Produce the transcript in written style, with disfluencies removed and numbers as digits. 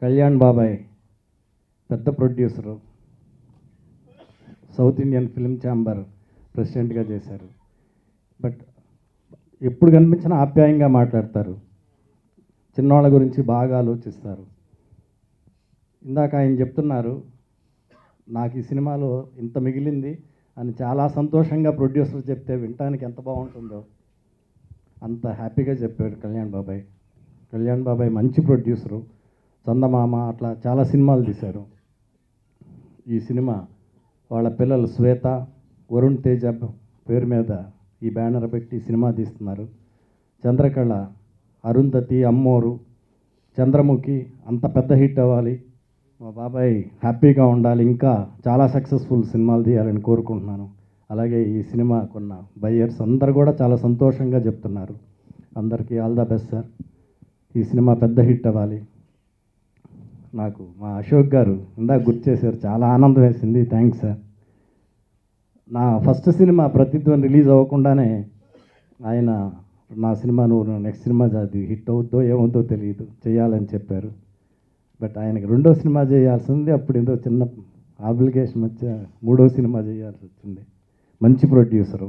కళ్యాణ్ బాబాయ్ పెద్ద producer, south Indian film chamber ప్రెసిడెంట్గా చేశారు. బట్ ఎప్పుడు కనిపించినా ఆప్యాయంగా మాట్లాడతారు, చిన్నవాళ్ళ గురించి బాగా ఆలోచిస్తారు. ఇందాక ఆయన చెప్తున్నారు, నాకు ఈ సినిమాలో ఇంత మిగిలింది అని చాలా సంతోషంగా ప్రొడ్యూసర్ చెప్తే వినటానికి ఎంత బాగుంటుందో అంత హ్యాపీగా చెప్పాడు కళ్యాణ్ బాబాయ్. కళ్యాణ్ బాబాయ్ మంచి ప్రొడ్యూసరు, చందమామ అట్లా చాలా సినిమాలు తీశారు. ఈ సినిమా వాళ్ళ పిల్లలు శ్వేత, వరుణ్ తేజ పేరు మీద ఈ బ్యానర్ పెట్టి సినిమా తీస్తున్నారు. చంద్రకళ, అరుంధతి, అమ్మోరు, చంద్రముఖి అంత పెద్ద హిట్ అవ్వాలి, మా బాబాయ్ హ్యాపీగా ఉండాలి, ఇంకా చాలా సక్సెస్ఫుల్ సినిమాలు తీయాలని కోరుకుంటున్నాను. అలాగే ఈ సినిమా కొన్న బయ్యర్స్ అందరు కూడా చాలా సంతోషంగా చెప్తున్నారు. అందరికీ ఆల్ ద బెస్ట్ సార్. ఈ సినిమా పెద్ద హిట్ అవ్వాలి. నాకు మా అశోక్ గారు ఇందాక గుర్తు చేశారు, చాలా ఆనందం వేసింది. Thanks sir. నా ఫస్ట్ సినిమా ప్రతిధ్వని రిలీజ్ అవ్వకుండానే ఆయన నా సినిమా నువ్వు నెక్స్ట్ సినిమా అది హిట్ అవుద్దో ఏమవుద్దో తెలియదు చేయాలని చెప్పారు. బట్ ఆయనకి రెండో సినిమా చేయాల్సింది, అప్పుడు ఏదో చిన్న అప్లికేషన్ వచ్చి మూడో సినిమా చేయాల్సి వచ్చింది. మంచి ప్రొడ్యూసరు.